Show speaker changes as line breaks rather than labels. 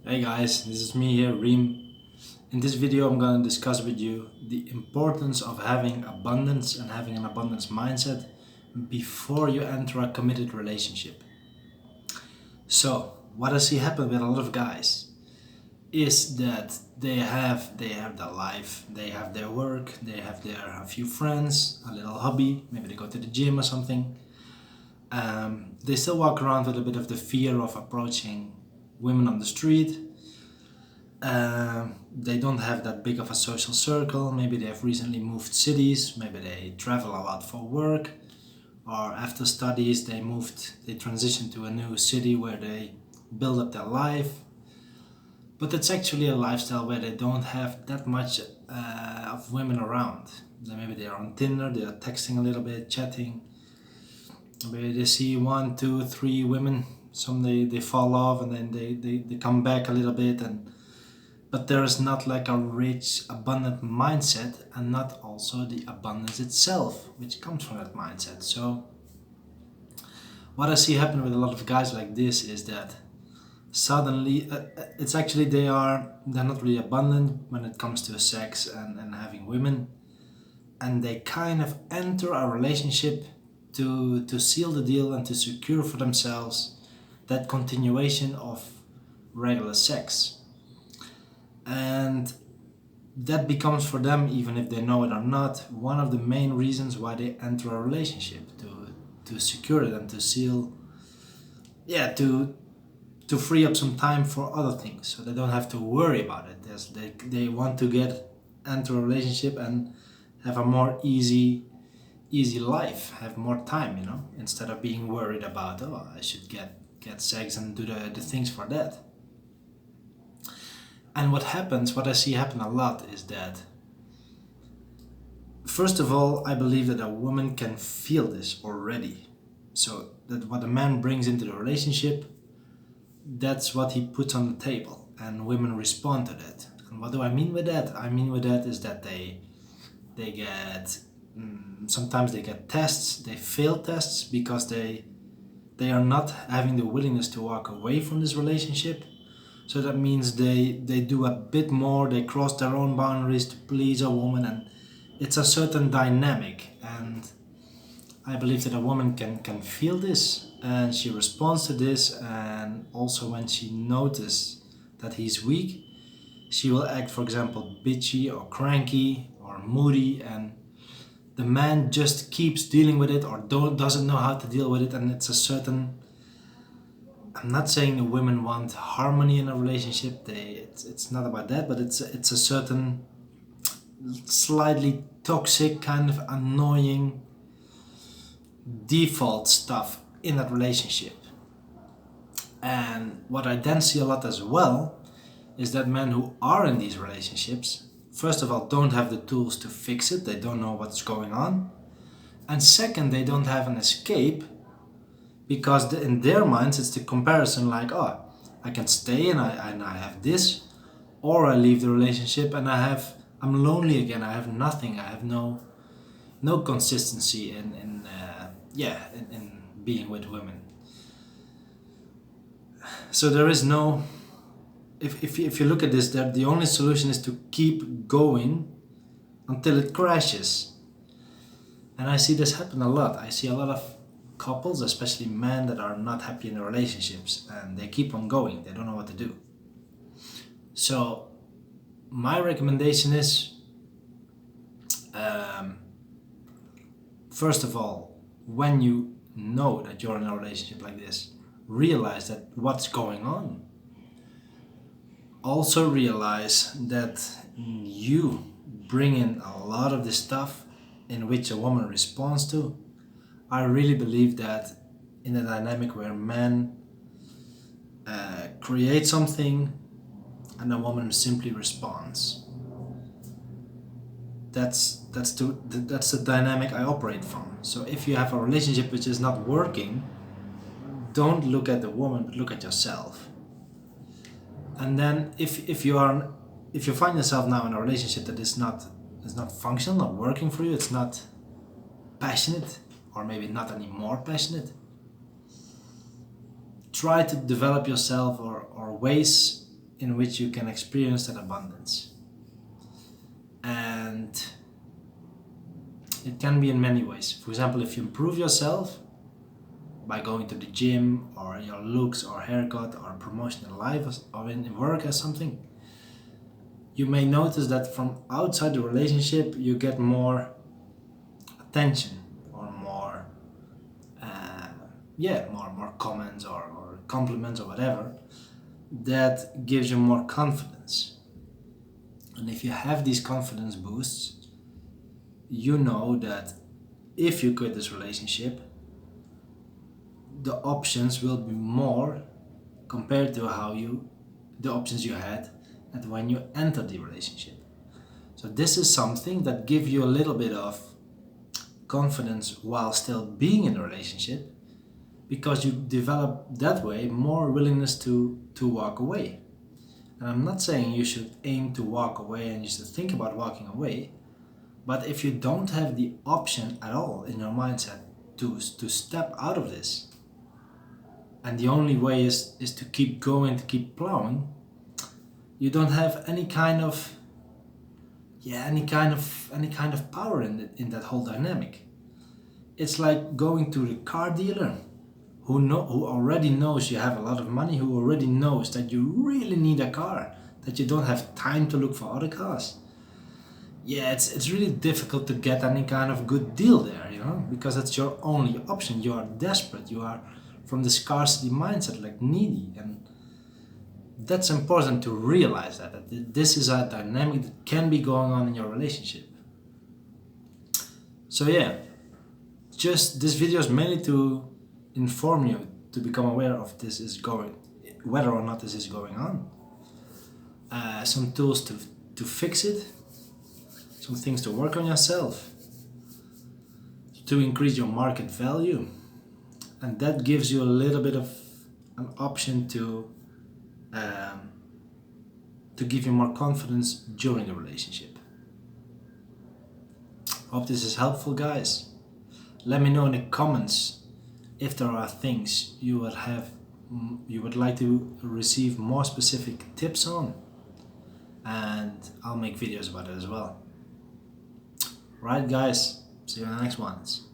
Hey guys, this is me here, Reem. In this video I'm gonna discuss with you the importance of having abundance and having an abundance mindset before you enter a committed relationship. So, what I see happen with a lot of guys is that they have their life, they have their work, they have a few friends, a little hobby, maybe they go to the gym or something. They still walk around with a bit of the fear of approaching women on the street. They don't have that big of a social circle. Maybe they have recently moved cities. Maybe they travel a lot for work, or after studies they transition to a new city where they build up their life. But it's actually a lifestyle where they don't have that much of women around. Maybe they are on Tinder, they are texting a little bit, chatting. Maybe they see one, two, three women. Some they fall off and then they come back a little bit, and but there is not like a rich, abundant mindset, and not also the abundance itself, which comes from that mindset. So, what I see happen with a lot of guys like this is that suddenly, it's actually they're not really abundant when it comes to sex and having women, and they kind of enter a relationship to seal the deal and to secure for themselves that continuation of regular sex. And that becomes for them, even if they know it or not, one of the main reasons why they enter a relationship, to secure it and to seal, yeah, to free up some time for other things, so they don't have to worry about it. They want to enter a relationship and have a more easy life, have more time, instead of being worried about, oh, I should get sex and do the things for that. And what I see happen a lot is that, first of all, I believe that a woman can feel this already. So that what a man brings into the relationship, that's what he puts on the table, and women respond to that. And what do I mean with that? I mean with that is that they get sometimes they get tests, they fail tests because they are not having the willingness to walk away from this relationship. So that means they do a bit more, they cross their own boundaries to please a woman, and it's a certain dynamic. And I believe that a woman can feel this, and she responds to this, and also when she notices that he's weak, she will act, for example, bitchy or cranky or moody, and the man just keeps dealing with it or doesn't know how to deal with it. And it's a certain, I'm not saying the women want harmony in a relationship. It's not about that, but it's a certain slightly toxic, kind of annoying default stuff in that relationship. And what I then see a lot as well is that men who are in these relationships, first of all, don't have the tools to fix it. They don't know what's going on. And second, they don't have an escape, because in their minds it's the comparison, like, oh, I can stay and I have this, or I leave the relationship and I'm lonely again. I have nothing. I have no consistency in being with women. So there is no, if you look at this, that the only solution is to keep going until it crashes. And I see this happen a lot. I see a lot of couples, especially men, that are not happy in their relationships, and they keep on going. They don't know what to do. So my recommendation is, first of all, when you know that you're in a relationship like this, realize that what's going on. Also realize that you bring in a lot of this stuff in which a woman responds to. I really believe that in a dynamic where men create something and a woman simply responds, that's the dynamic I operate from. So if you have a relationship which is not working, don't look at the woman, but look at yourself. And then if you find yourself now in a relationship that is not functional, not working for you, it's not passionate, or maybe not anymore passionate, try to develop yourself or ways in which you can experience that abundance. And it can be in many ways. For example, if you improve yourself by going to the gym, or your looks or haircut, or promotion in life, or in work or something, you may notice that from outside the relationship you get more attention, or more more comments, or compliments, or whatever, that gives you more confidence. And if you have these confidence boosts, you know that if you quit this relationship, the options will be more compared to the options you had at when you entered the relationship. So this is something that gives you a little bit of confidence while still being in a relationship, because you develop that way more willingness to walk away. And I'm not saying you should aim to walk away and you should think about walking away, but if you don't have the option at all in your mindset to step out of this, and the only way is to keep going, to keep plowing, you don't have any kind of power in that whole dynamic. It's like going to the car dealer who already knows you have a lot of money, who already knows that you really need a car, that you don't have time to look for other cars. Yeah, it's really difficult to get any kind of good deal there, because it's your only option. You are desperate, you are from the scarcity mindset, like needy, and that's important to realize that this is a dynamic that can be going on in your relationship. So yeah, just this video is mainly to inform you, to become aware of whether or not this is going on. Some tools to fix it, some things to work on yourself, to increase your market value, and that gives you a little bit of an option to give you more confidence during the relationship. Hope this is helpful, guys. Let me know in the comments if there are things you would like to receive more specific tips on, and I'll make videos about it as well. Right, guys, see you in the next ones.